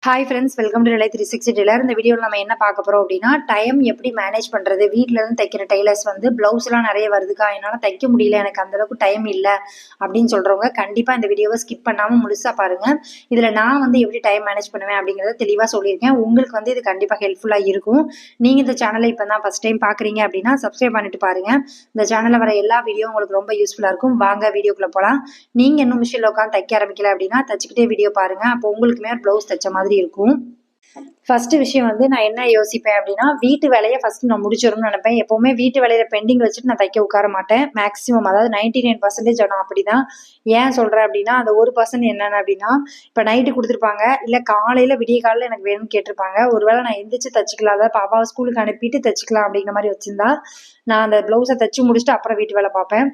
Hi friends, welcome to நிலை 360 Taylor. இந்த வீடியோவில் நம்ம என்ன பார்க்க போகிறோம் அப்படின்னா, டைம் எப்படி மேனேஜ் பண்ணுறது. வீட்டிலேருந்து தைக்கிற டெய்லர்ஸ் வந்து ப்ளவுஸ்லாம் நிறைய வருதுக்கா, என்னால் தைக்க முடியல, எனக்கு அந்தளவுக்கு டைம் இல்லை அப்படின்னு சொல்கிறவங்க கண்டிப்பாக இந்த வீடியோவை ஸ்கிப் பண்ணாமல் முழுசாக பாருங்கள். இதில் நான் வந்து எப்படி டைம் மேனேஜ் பண்ணுவேன் அப்படிங்கிறத தெளிவாக சொல்லியிருக்கேன். உங்களுக்கு வந்து இது கண்டிப்பாக ஹெல்ப்ஃபுல்லாக இருக்கும். நீங்கள் இந்த சேனலை இப்போ தான் ஃபஸ்ட் டைம் பார்க்குறீங்க அப்படின்னா சப்ஸ்கிரைப் பண்ணிட்டு பாருங்கள். இந்த சேனலில் வர எல்லா வீடியோ உங்களுக்கு ரொம்ப யூஸ்ஃபுல்லாக இருக்கும். வாங்க வீடியோக்குள்ளே போகலாம். நீங்கள் இன்னும் மிஷினில் உட்காந்து தைக்க ஆரம்பிக்கல அப்படின்னா தச்சுக்கிட்டே வீடியோ பாருங்கள். அப்போ உங்களுக்குமே ஒரு ப்ளவுஸ் தைச்ச மாதிரி இருக்கும். ஃபர்ஸ்ட் விஷயம் வந்து நான் என்ன யோசிப்பேன் அப்படின்னா, வீட்டு வேலையை ஃபர்ஸ்ட் நான் முடிச்சிடணும்னு நினைப்பேன். எப்பவுமே வீட்டு வேலையில பெண்டிங் வச்சுட்டு நான் தைக்க உட்கார மாட்டேன். மேக்ஸிமம் அதாவது 99% நான் அப்படிதான். ஏன் சொல்றேன் அப்படின்னா, அந்த 1% என்னென்ன அப்படின்னா, இப்போ நைட்டு கொடுத்துருப்பாங்க, இல்லை காலையில விடிய காலையில் எனக்கு வேணும்னு கேட்டிருப்பாங்க. ஒருவேளை நான் எந்திரிச்சு தச்சுக்கலாம், அதாவது பாப்பாவை ஸ்கூலுக்கு அனுப்பிட்டு தச்சுக்கலாம் அப்படிங்கிற மாதிரி வச்சிருந்தா, நான் அந்த ப்ளவுஸை தச்சு முடிச்சுட்டு அப்புறம் வீட்டு வேலை பார்ப்பேன்.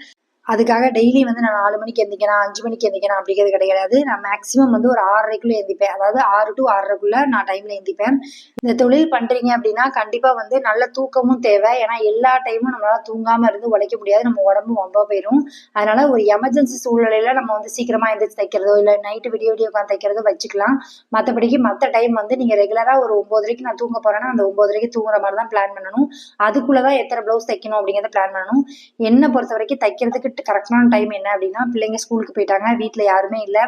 அதுக்காக டெய்லி வந்து நான் 4 மணிக்கு எந்திரிக்கணும், 5 மணிக்கு எந்திரிக்கணும் அப்படிங்கிறது கிடையாது. நான் மேக்ஸிமம் வந்து ஒரு 6:30க்குள்ள எந்திரிப்பேன். அதாவது 6 to 6:30க்குள்ள நான் டைம்ல எந்திரிப்பேன். இந்த தொழில் பண்றீங்க அப்படின்னா கண்டிப்பா வந்து நல்ல தூக்கமும் தேவை. ஏன்னா எல்லா டைமும் நம்மளால தூங்காம இருந்து உழைக்க முடியாது. நம்ம உடம்பு வம்பா போயிடும். அதனால ஒரு எமர்ஜென்சி சூழ்நிலையில நம்ம வந்து சீக்கிரமா எந்திரிச்சு தைக்கிறதோ, இல்லை நைட்டு விடிய விடிய உட்காந்து தைக்கிறதோ வச்சுக்கலாம். மற்றபடிக்கு மற்ற டைம் வந்து நீங்க ரெகுலரா ஒரு 9:30க்கு நான் தூங்க போறேன்னா அந்த 9:30க்கு தூங்குற மாதிரி தான் பிளான் பண்ணணும். அதுக்குள்ளதான் எத்தனை ப்ளவுஸ் தைக்கணும் அப்படிங்கிறத பிளான் பண்ணணும். என்னை பொறுத்த வரைக்கும் தைக்கிறதுக்கு கரெக்டான டைம் என்ன அப்படின்னா, பிள்ளைங்க ஸ்கூலுக்கு போயிட்டாங்க, வீட்டில் யாருமே இல்லை,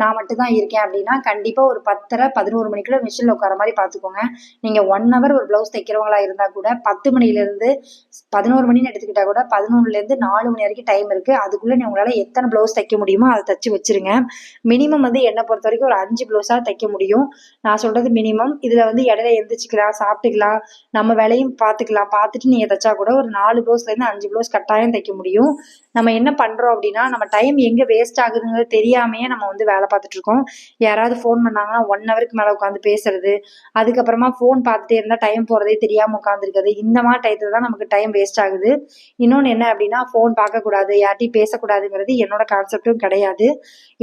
நான் மட்டும் தான் இருக்கேன் அப்படின்னா கண்டிப்பாக ஒரு 10:30 11 மணிக்குள்ள மிஷினில் உட்கார மாதிரி பார்த்துக்கோங்க. நீங்கள் 1 hour ஒரு ப்ளவுஸ் தைக்கிறவங்களா இருந்தால் கூட 10 மணிலேருந்து 11 மணின்னு எடுத்துக்கிட்டா கூட 11லேருந்து 4 மணி வரைக்கும் டைம் இருக்குது. அதுக்குள்ளே உங்களால் எத்தனை ப்ளவுஸ் தைக்க முடியுமோ அதை தைச்சு வச்சிருங்க. மினிமம் வந்து என்னை பொறுத்த வரைக்கும் ஒரு 5 ப்ளவுஸாக தைக்க முடியும். நான் சொல்கிறது மினிமம். இதில் வந்து இடையில எந்திரிச்சிக்கலாம், சாப்பிட்டுக்கலாம், நம்ம வேலையும் பார்த்துக்கலாம். பார்த்துட்டு நீங்கள் தைச்சா கூட ஒரு 4 ப்ளவுஸ்லேருந்து 5 ப்ளவுஸ் கட்டாயம் தைக்க முடியும். நம்ம என்ன பண்ணுறோம் அப்படின்னா, நம்ம டைம் எங்கே வேஸ்ட் ஆகுதுங்கிறது தெரியாமையே நம்ம வந்து வேலை பார்த்துட்டு இருக்கோம். யாராவது ஃபோன் பண்ணாங்கன்னா 1 ஹவருக்கு மேலே உட்காந்து பேசுறது, அதுக்கப்புறமா ஃபோன் பார்த்துட்டே இருந்தால் டைம் போகிறதே தெரியாமல் உட்காந்துருக்குது. இந்த மாதிரி டயத்தில் தான் நமக்கு டைம் வேஸ்ட் ஆகுது. இன்னொன்று என்ன அப்படின்னா, ஃபோன் பார்க்கக்கூடாது, யார்ட்டையும் பேசக்கூடாதுங்கிறது என்னோட கான்செப்டும் கிடையாது.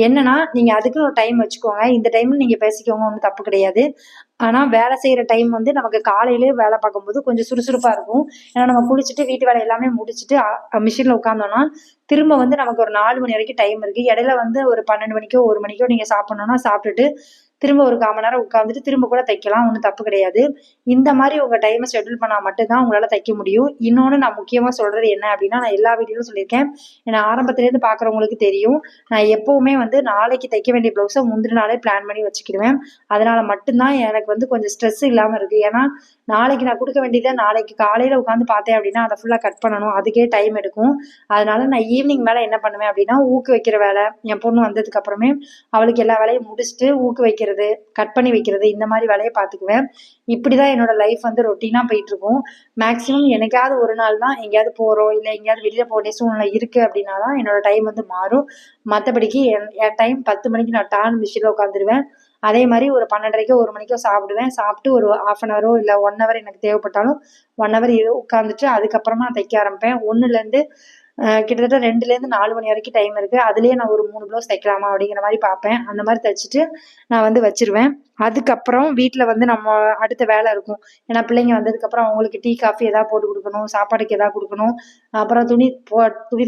என்னன்னா, நீங்கள் அதுக்குன்னு ஒரு டைம் வச்சுக்கோங்க. இந்த டைம்ல நீங்கள் பேசிக்கோங்க, ஒன்றும் தப்பு கிடையாது. ஆனால் வேலை செய்கிற டைம் வந்து நமக்கு காலையிலேயே வேலை பார்க்கும்போது கொஞ்சம் சுறுசுறுப்பாக இருக்கும். ஏன்னா நம்ம குளிச்சுட்டு வீட்டு வேலை எல்லாமே முடிச்சுட்டு மிஷினில் உட்காந்தோன்னா திரும்ப வந்து நமக்கு ஒரு 4 மணி வரைக்கும் டைம் இருக்குது. இடையில வந்து ஒரு 12 மணிக்கோ 1 மணிக்கோ நீங்கள் சாப்பிட்ணுன்னா சாப்பிட்டுட்டு திரும்ப ஒரு 1/4 மணி நேரம் உட்காந்துட்டு திரும்ப கூட தைக்கலாம், ஒன்றும் தப்பு கிடையாது. இந்த மாதிரி உங்கள் டைமை ஷெட்யூல் பண்ணால் மட்டும்தான் உங்களால் தைக்க முடியும். இன்னொன்று நான் முக்கியமாக சொல்கிறது என்ன அப்படின்னா, நான் எல்லா வீடியோவும் சொல்லியிருக்கேன், ஏன்னா ஆரம்பத்துலேருந்து பார்க்குறவங்களுக்கு தெரியும், நான் எப்போவுமே வந்து நாளைக்கு தைக்க வேண்டிய ப்ளவுஸை முந்தின நாளே பிளான் பண்ணி வச்சுக்கிடுவேன். அதனால் மட்டும்தான் எனக்கு வந்து கொஞ்சம் ஸ்ட்ரெஸ் இல்லாமல் இருக்குது. ஏன்னா நாளைக்கு நான் கொடுக்க வேண்டியதை நாளைக்கு காலையில் உட்காந்து பார்த்தேன் அப்படின்னா அதை ஃபுல்லாக கட் பண்ணணும், அதுக்கே டைம் எடுக்கும். அதனால நான் ஈவினிங் மேலே என்ன பண்ணுவேன் அப்படின்னா, ஊக்கு வைக்கிற வேலை, என் பொண்ணு வந்ததுக்கு அப்புறமே அவளுக்கு எல்லா வேலையும் முடிச்சுட்டு ஊக்கு வைக்கிறது, கட் பண்ணி வைக்கிறது, இந்த மாதிரி வேலையை பார்த்துக்குவேன். இப்படிதான் என்னோட லைஃப் வந்து ரொட்டீனாக போயிட்டு இருக்கும். மேக்ஸிமம் என்னைக்காவது ஒரு நாள் தான் எங்கேயாவது போகிறோம், இல்லை எங்கேயாவது வெளியில் போக வேண்டிய சூழ்நிலை இருக்குது அப்படின்னா தான் என்னோட டைம் வந்து மாறும். மற்றபடிக்கு என் டைம் 10 மணிக்கு நான் டான் மிஷினில் உட்காந்துருவேன். அதே மாதிரி ஒரு 12:30க்கோ 1 மணிக்கோ சாப்பிடுவேன். சாப்பிட்டு ஒரு 1/2 hour இல்லை 1 hour எனக்கு தேவைப்பட்டாலும் 1 hour உட்காந்துட்டு அதுக்கப்புறமா நான் தைக்க ஆரம்பிப்பேன். 1லேருந்து கிட்டத்தட்ட 2லேருந்து 4 மணி வரைக்கும் டைம் இருக்குது. அதுலேயே நான் ஒரு 3 ப்ளவுஸ் தைக்கலாமா அப்படிங்கிற மாதிரி பார்ப்பேன். அந்த மாதிரி தைச்சிட்டு நான் வந்து வச்சிருவேன். அதுக்கப்புறம் வீட்டில் வந்து நம்ம அடுத்த வேலை இருக்கும். ஏன்னா பிள்ளைங்க வந்ததுக்கப்புறம் அவங்களுக்கு டீ காஃபி எதாவது போட்டு கொடுக்கணும், சாப்பாடுக்கு எதாவது கொடுக்கணும், அப்புறம் துணி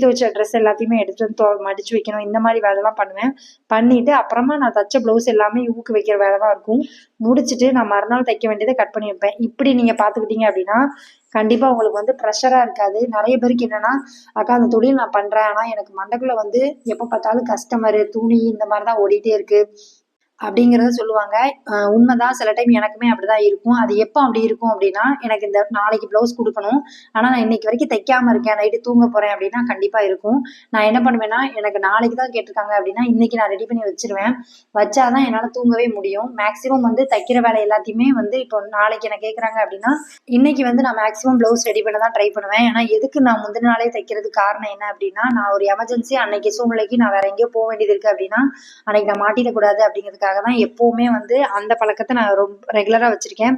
துவைச்ச ட்ரெஸ் எல்லாத்தையுமே எடுத்து வந்து மடிச்சு வைக்கணும். இந்த மாதிரி வேலைலாம் பண்ணுவேன். பண்ணிட்டு அப்புறமா நான் தைச்ச ப்ளவுஸ் எல்லாமே ஊக்கு வைக்கிற வேலை தான் இருக்கும். முடிச்சுட்டு நான் மறுநாள் தைக்க வேண்டியதை கட் பண்ணி வைப்பேன். இப்படி நீங்கள் பார்த்துக்கிட்டீங்க அப்படின்னா கண்டிப்பாக உங்களுக்கு வந்து ப்ரெஷராக இருக்காது. நிறைய பேருக்கு என்னென்னா, அக்கா அந்த தொழில் நான் பண்ணுறேன், ஆனால் எனக்கு மண்டைக்குள்ளே வந்து எப்போ பார்த்தாலும் கஸ்டமரு, துணி இந்த மாதிரி தான் ஓடிட்டே இருக்குது அப்படிங்கிறத சொல்லுவாங்க. உண்மைதான். சில டைம் எனக்குமே அப்படிதான் இருக்கும். அது எப்போ அப்படி இருக்கும் அப்படின்னா, எனக்கு இந்த நாளைக்கு ப்ளவுஸ் கொடுக்கணும், ஆனால் நான் இன்னைக்கு வரைக்கும் தைக்காமல் இருக்கேன், நைட்டு தூங்க போகிறேன் அப்படின்னா கண்டிப்பாக இருக்கும். நான் என்ன பண்ணுவேன்னா, எனக்கு நாளைக்கு தான் கேட்டிருக்காங்க அப்படின்னா இன்னைக்கு நான் ரெடி பண்ணி வச்சிருவேன். வச்சாதான் என்னால் தூங்கவே முடியும். மேக்ஸிமம் வந்து தைக்கிற வேலை எல்லாத்தையுமே வந்து இப்போ நாளைக்கு என்ன கேட்குறாங்க அப்படின்னா, இன்னைக்கு வந்து நான் மேக்ஸிமம் ப்ளவுஸ் ரெடி பண்ண தான் ட்ரை பண்ணுவேன். ஏன்னா எதுக்கு நான் முந்தின நாளே தைக்கிறதுக்கு காரணம் என்ன அப்படின்னா, நான் ஒரு எமர்ஜென்சி அன்னைக்கு சூழ்நிலைக்கு நான் வேற எங்கேயோ போக வேண்டியது இருக்குது அப்படின்னா அன்னைக்கு நான் மாட்டிடக்கூடாது அப்படிங்கிறதுக்காக தான் எப்பவுமே வந்து அந்த பழக்கத்தை நான் ரொம்ப ரெகுலராக வச்சிருக்கேன்.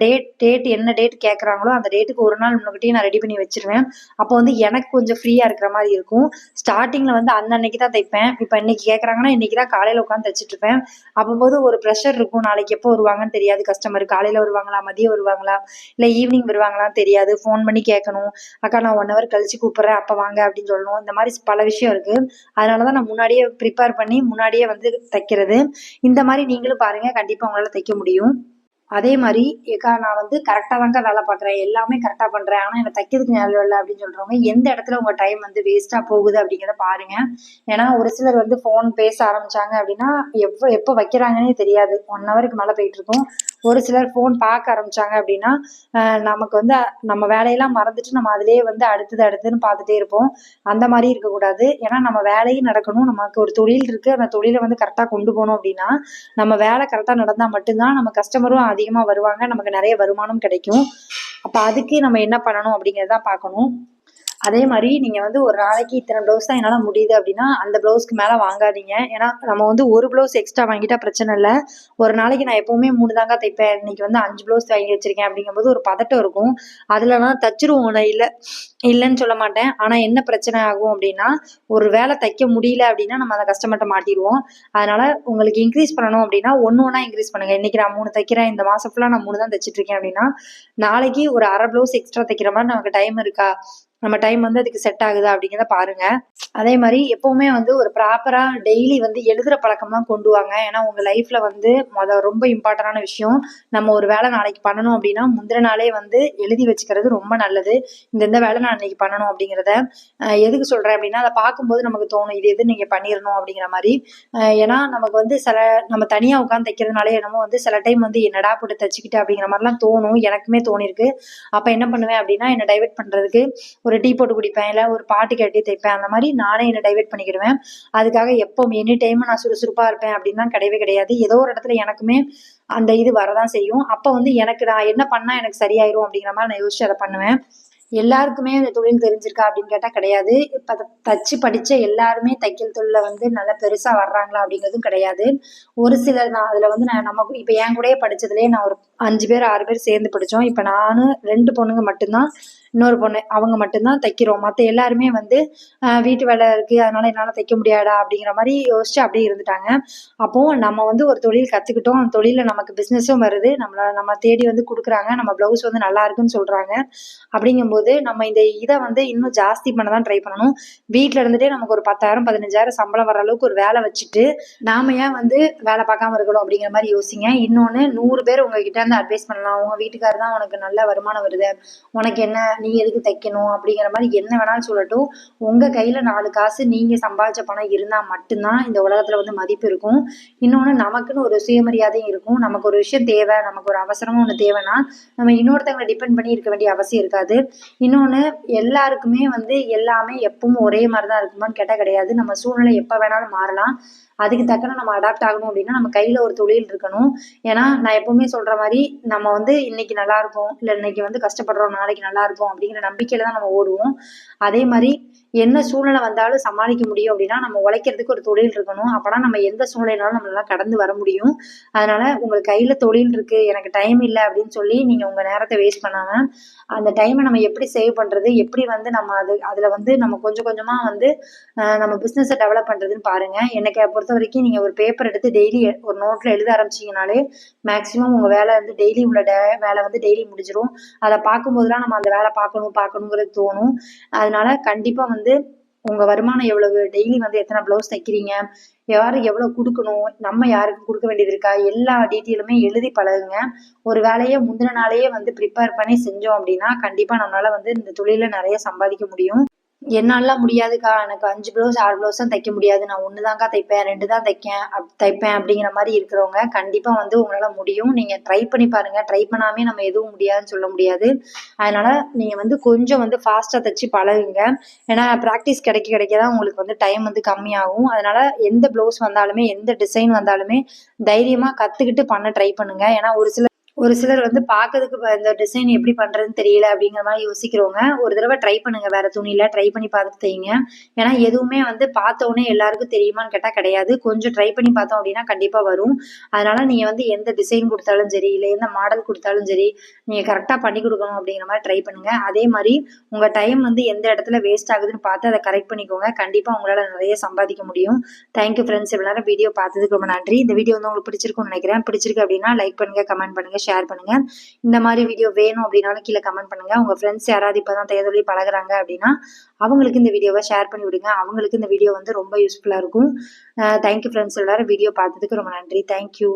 டேட் என்ன டேட் கேட்குறாங்களோ அந்த டேட்டுக்கு ஒரு நாள் முன்னாடியே நான் ரெடி பண்ணி வச்சிருவேன். அப்போ வந்து எனக்கு கொஞ்சம் ஃப்ரீயாக இருக்கிற மாதிரி இருக்கும். ஸ்டார்டிங்கில் வந்து அன்னைக்கு தான் தைப்பேன். இப்போ இன்னைக்கு கேட்குறாங்கன்னா இன்னைக்கு தான் காலையில் உட்காந்து தைச்சிட்டு இருப்பேன். அப்போது ஒரு ப்ரெஷர் இருக்கும். நாளைக்கு எப்போ வருவாங்கன்னு தெரியாது. கஸ்டமர் காலையில் வருவாங்களா, மதியம் வருவாங்களா, இல்லை ஈவினிங் வருவாங்களான்னு தெரியாது. ஃபோன் பண்ணி கேட்கணும், அக்கா நான் 1 hour கழிச்சு கூப்பிட்றேன், அப்போ வாங்க அப்படின்னு சொல்லணும். இந்த மாதிரி பல விஷயம் இருக்குது. அதனால தான் நான் முன்னாடியே ப்ரிப்பேர் பண்ணி முன்னாடியே வந்து தைக்கிறது. இந்த மாதிரி நீங்களும் பாருங்கள், கண்டிப்பாக உங்களால் தைக்க முடியும். அதே மாதிரி ஏக்கா நான் வந்து கரெக்டாக தாங்க வேலை பார்க்குறேன், எல்லாமே கரெக்டாக பண்ணுறேன், ஆனால் எனக்கு தைக்கிறதுக்கு நேரம் இல்லை அப்படின்னு சொல்கிறவங்க எந்த இடத்துல உங்கள் டைம் வந்து வேஸ்ட்டாக போகுது அப்படிங்கிறத பாருங்கள். ஏன்னா ஒரு சிலர் வந்து ஃபோன் பேச ஆரம்பித்தாங்க அப்படின்னா எப்போ வைக்கிறாங்கன்னே தெரியாது, 1 ஹவருக்கு மேலே போயிட்டுருக்கும். ஒரு சிலர் ஃபோன் பார்க்க ஆரம்பித்தாங்க அப்படின்னா நமக்கு வந்து நம்ம வேலையெல்லாம் மறந்துட்டு நம்ம அதிலேயே வந்து அடுத்ததுன்னு பார்த்துட்டே இருப்போம். அந்த மாதிரி இருக்கக்கூடாது. ஏன்னா நம்ம வேலையும் நடக்கணும், நமக்கு ஒரு தொழில் இருக்குது, அந்த தொழிலை வந்து கரெக்டாக கொண்டு போகணும் அப்படின்னா நம்ம வேலை கரெக்டாக நடந்தால் மட்டும்தான் நம்ம கஸ்டமரும் அதிகமாக வருவாங்க, நமக்கு நிறைய வருமானம் கிடைக்கும். அப்போ அதுக்கு நம்ம என்ன பண்ணணும் அப்படிங்கிறதான் பார்க்கணும். அதே மாதிரி நீங்கள் வந்து ஒரு நாளைக்கு இத்தனை ப்ளவுஸ் தான் என்னால் முடியுது அப்படின்னா அந்த ப்ளவுஸ்க்கு மேலே வாங்காதீங்க. ஏன்னா நம்ம வந்து ஒரு ப்ளவுஸ் எக்ஸ்ட்ரா வாங்கிட்டா பிரச்சனை இல்லை. ஒரு நாளைக்கு நான் எப்போவுமே 3 தாங்க தைப்பேன், இன்னைக்கு வந்து 5 ப்ளவுஸ் வாங்கி வச்சிருக்கேன் அப்படிங்கும்போது ஒரு பதட்டம் இருக்கும். அதில் நான் தச்சிருவோம், நான் இல்லைன்னு சொல்ல மாட்டேன். ஆனால் என்ன பிரச்சனை ஆகும் அப்படின்னா ஒரு வேலை தைக்க முடியல அப்படின்னா நம்ம அந்த கஸ்டமர்கிட்ட மாட்டிடுவோம். அதனால் உங்களுக்கு இன்க்ரீஸ் பண்ணணும் அப்படின்னா ஒன்றா இன்க்ரீஸ் பண்ணுங்கள். இன்றைக்கி நான் 3 தைக்கிறேன், இந்த மாதம் ஃபுல்லாக நான் 3 தான் தைச்சிட்ருக்கேன் அப்படின்னா நாளைக்கு ஒரு அரை ப்ளவுஸ் எக்ஸ்ட்ரா தைக்கிற மாதிரி நமக்கு டைம் இருக்கா, நம்ம டைம் வந்து அதுக்கு செட் ஆகுதா அப்படிங்கிறத பாருங்க. அதே மாதிரி எப்பவுமே வந்து ஒரு ப்ராப்பரா டெய்லி வந்து எழுதுற பழக்கம்லாம் கொண்டு வாங்க. ஏன்னா உங்க லைஃப்ல வந்து ரொம்ப இம்பார்ட்டன்டான விஷயம். நம்ம ஒரு வேலை நாளைக்கு பண்ணணும் அப்படின்னா முந்தின நாளே வந்து எழுதி வச்சுக்கிறது ரொம்ப நல்லது. இந்த வேலை நான் இன்னைக்கு பண்ணணும் அப்படிங்கிறத எதுக்கு சொல்றேன் அப்படின்னா அதை பார்க்கும்போது நமக்கு தோணும் இது எது நீங்க பண்ணிடணும் அப்படிங்கிற மாதிரி. ஏன்னா நமக்கு வந்து நம்ம தனியா உட்காந்து தைக்கிறதுனாலே என்னமோ வந்து சில டைம் வந்து என்னடா போட்டு தச்சுக்கிட்டு அப்படிங்கிற மாதிரிலாம் தோணும். எனக்குமே தோணிருக்கு. அப்ப என்ன பண்ணுவேன் அப்படின்னா என்னை டைவெர்ட் பண்றதுக்கு ஒரு டீ போட்டு குடிப்பேன், இல்லை ஒரு பாட்டு கேட்டு தைப்பேன். அந்த மாதிரி நானே என்னை டைவெர்ட் பண்ணிக்கிடுவேன். அதுக்காக எப்போ எனி டைம் நான் சுறுசுறுப்பாக இருப்பேன் அப்படின்னா கிடையவே கிடையாது. ஏதோ ஒரு இடத்துல எனக்குமே அந்த இது வரதான் செய்யும். அப்போ வந்து எனக்கு நான் என்ன பண்ணால் எனக்கு சரியாயிரும் அப்படிங்கிற மாதிரி நான் யோசிச்சு அதை பண்ணுவேன். எல்லாருக்குமே அந்த தொழில் தெரிஞ்சிருக்கா அப்படின்னு கேட்டால் கிடையாது. இப்போ தச்சு படித்த எல்லாருமே தைக்கல் தொழிலில் வந்து நல்லா பெருசாக வர்றாங்களா அப்படிங்கிறதும் கிடையாது. ஒரு சிலர் நான் அதில் வந்து நமக்கு இப்போ என் கூடயே படித்ததுலேயே நான் ஒரு 5 பேர் 6 பேர் சேர்ந்து படித்தோம். இப்போ நானும் 2 பொண்ணுங்க மட்டும்தான், இன்னொரு பொண்ணு, அவங்க மட்டும்தான் தைக்கிறோம். மற்ற எல்லாருமே வந்து வீட்டு வேலை இருக்குது அதனால என்னால் தைக்க முடியாதா அப்படிங்கிற மாதிரி யோசிச்சு அப்படியே இருந்துட்டாங்க. அப்போது நம்ம வந்து ஒரு தொழில் கற்றுக்கிட்டோம், அந்த தொழிலில் நமக்கு பிஸ்னஸும் வருது, நம்ம தேடி வந்து கொடுக்குறாங்க, நம்ம ப்ளவுஸ் வந்து நல்லா இருக்குன்னு சொல்கிறாங்க. அப்படிங்கும்போது நம்ம இந்த இதை வந்து இன்னும் ஜாஸ்தி பண்ண தான் ட்ரை பண்ணணும். வீட்டில் இருந்துகிட்டே நமக்கு ஒரு 10,000 15,000 சம்பளம் வர அளவுக்கு ஒரு வேலை வச்சுட்டு நாம ஏன் வந்து வேலை பார்க்காம இருக்கணும் அப்படிங்கிற மாதிரி யோசிங்க. இன்னொன்று 100 பேர் உங்ககிட்ட இருந்து அட்வைஸ் பண்ணலாம், உங்கள் வீட்டுக்காரர் தான் உனக்கு நல்ல வருமானம் வருது, உனக்கு என்ன, நீ எதுக்கு தைக்கணும் அப்படிங்கிற மாதிரி என்ன வேணாலும் சொல்லட்டும். உங்கள் கையில் 4 காசு நீங்கள் சம்பாதிச்ச பணம் இருந்தால் மட்டும்தான் இந்த உலகத்தில் வந்து மதிப்பு இருக்கும். இன்னொன்று நமக்குன்னு ஒரு சுயமரியாதையும் இருக்கும். நமக்கு ஒரு விஷயம் தேவை, நமக்கு ஒரு அவசரமாக ஒன்று தேவைன்னா நம்ம இன்னொருத்தவங்களை டிபெண்ட் பண்ணி இருக்க வேண்டிய அவசியம் இருக்காது. இன்னொன்று எல்லாருக்குமே வந்து எல்லாமே எப்பவும் ஒரே மாதிரி தான் இருக்குமான்னு கேட்டால் கிடையாது. நம்ம சூழ்நிலை எப்போ வேணாலும் மாறலாம். அதுக்கு தக்கன நம்ம அடாப்ட் ஆகணும் அப்படின்னா நம்ம கையில் ஒரு தொழில் இருக்கணும். ஏன்னா நான் எப்பவுமே சொல்கிற மாதிரி நம்ம வந்து இன்னைக்கு நல்லா இருக்கும், இல்லை இன்னைக்கு வந்து கஷ்டப்படுறோம், நாளைக்கு நல்லா இருக்கும் அப்படிங்கிற நம்பிக்கையில் தான் நம்ம ஓடுவோம். அதே மாதிரி என்ன சூழ்நிலை வந்தாலும் சமாளிக்க முடியும் அப்படின்னா நம்ம உழைக்கிறதுக்கு ஒரு தொழில் இருக்கணும். அப்போனா நம்ம எந்த சூழ்நிலைனாலும் நம்மளால கடந்து வர முடியும். அதனால உங்களுக்கு கையில் தொழில் இருக்குது, எனக்கு டைம் இல்லை அப்படின்னு சொல்லி நீங்கள் உங்கள் நேரத்தை வேஸ்ட் பண்ணாமல் அந்த டைமை நம்ம எப்படி சேவ் பண்ணுறது, எப்படி வந்து நம்ம அதில் வந்து நம்ம கொஞ்சம் கொஞ்சமாக வந்து நம்ம பிஸ்னஸை டெவலப் பண்ணுறதுன்னு பாருங்கள். எனக்கு பொறுத்த வரைக்கும் நீங்கள் ஒரு பேப்பர் எடுத்து டெய்லி ஒரு நோட்டில் எழுத ஆரம்பிச்சிங்கனாலே மேக்ஸிமம் உங்கள் வேலை வந்து டெய்லி உள்ள வேலை வந்து டெய்லி முடிஞ்சிடும். அதை பார்க்கும்போதுலாம் நம்ம அந்த வேலை பார்க்கணுங்கிறது தோணும். அதனால கண்டிப்பாக வந்து உங்கள் வருமானம் எவ்வளவு, டெய்லி வந்து எத்தனை ப்ளவுஸ் தைக்கிறீங்க, யாரு எவ்வளோ கொடுக்கணும், நம்ம யாருக்கு கொடுக்க வேண்டியது இருக்கா, எல்லா டீட்டெயிலுமே எழுதி பழகுங்க. ஒரு வேலையை முந்தின நாளையே வந்து ப்ரிப்பேர் பண்ணி செஞ்சோம் அப்படின்னா கண்டிப்பாக நம்மளால் வந்து இந்த தொழிலில் நிறைய சம்பாதிக்க முடியும். என்னாலலாம் முடியாதுக்கா, எனக்கு 5 ப்ளவுஸ் 6 ப்ளவுஸ் தான் தைக்க முடியாது, நான் 1 தான்க்கா தைப்பேன், 2 தான் தைப்பேன் அப்படிங்கிற மாதிரி இருக்கிறவங்க கண்டிப்பாக வந்து உங்களால் முடியும். நீங்கள் ட்ரை பண்ணி பாருங்கள். ட்ரை பண்ணாமே நம்ம எதுவும் முடியாதுன்னு சொல்ல முடியாது. அதனால் நீங்கள் வந்து கொஞ்சம் வந்து ஃபாஸ்ட்டாக தைச்சி பழகுங்க. ஏன்னா ப்ராக்டிஸ் கிடைக்க தான் உங்களுக்கு வந்து டைம் வந்து கம்மியாகும். அதனால் எந்த ப்ளவுஸ் வந்தாலுமே எந்த டிசைன் வந்தாலுமே தைரியமாக கற்றுக்கிட்டு பண்ண ட்ரை பண்ணுங்கள். ஏன்னா ஒரு சிலர் வந்து பார்க்கறதுக்கு இந்த டிசைன் எப்படி பண்ணுறதுன்னு தெரியல அப்படிங்கிற மாதிரி யோசிக்கிறவங்க ஒரு தடவை ட்ரை பண்ணுங்கள், வேறு துணியில் ட்ரை பண்ணி பார்த்துட்டு தைங்க. ஏன்னா எதுவுமே வந்து பார்த்தோன்னே எல்லாருக்கும் தெரியுமான்னு கேட்டால் கிடையாது. கொஞ்சம் ட்ரை பண்ணி பார்த்தோம் அப்படின்னா கண்டிப்பாக வரும். அதனால் நீங்கள் வந்து எந்த டிசைன் கொடுத்தாலும் சரி, இல்லை எந்த மாடல் கொடுத்தாலும் சரி, நீங்கள் கரெக்டாக பண்ணி கொடுக்கணும் அப்படிங்கிற மாதிரி ட்ரை பண்ணுங்கள். அதே மாதிரி உங்கள் டைம் வந்து எந்த இடத்துல வேஸ்ட் ஆகுதுன்னு பார்த்து அதை கரெக்ட் பண்ணிக்கோங்க. கண்டிப்பாக உங்களால் நிறைய சம்பாதிக்க முடியும். தேங்க்யூ ஃப்ரெண்ட்ஸ், இவ்வளோ நேரம் வீடியோ பார்த்ததுக்கு ரொம்ப நன்றி. இந்த வீடியோ வந்து உங்களுக்கு பிடிச்சிருக்கும்னு நினைக்கிறேன். பிடிச்சிருக்கு அப்படின்னா லைக் பண்ணுங்கள், கமெண்ட் பண்ணுங்கள், ஷேர் பண்ணுங்க. இந்த மாதிரி வீடியோ வேணும் அப்படின்னாலும் கீழே கமெண்ட் பண்ணுங்க. உங்க ஃப்ரெண்ட்ஸ் யாராவது இப்பதான் தையல் பழகுறாங்க அப்படின்னா அவங்களுக்கு இந்த வீடியோவை ஷேர் பண்ணி விடுங்க. அவங்களுக்கு இந்த வீடியோ வந்து ரொம்ப யூஸ்ஃபுல்லா இருக்கும். தேங்க்யூ ஃப்ரெண்ட்ஸ், எல்லாரும் வீடியோ பார்த்ததுக்கு ரொம்ப நன்றி. தேங்க்யூ.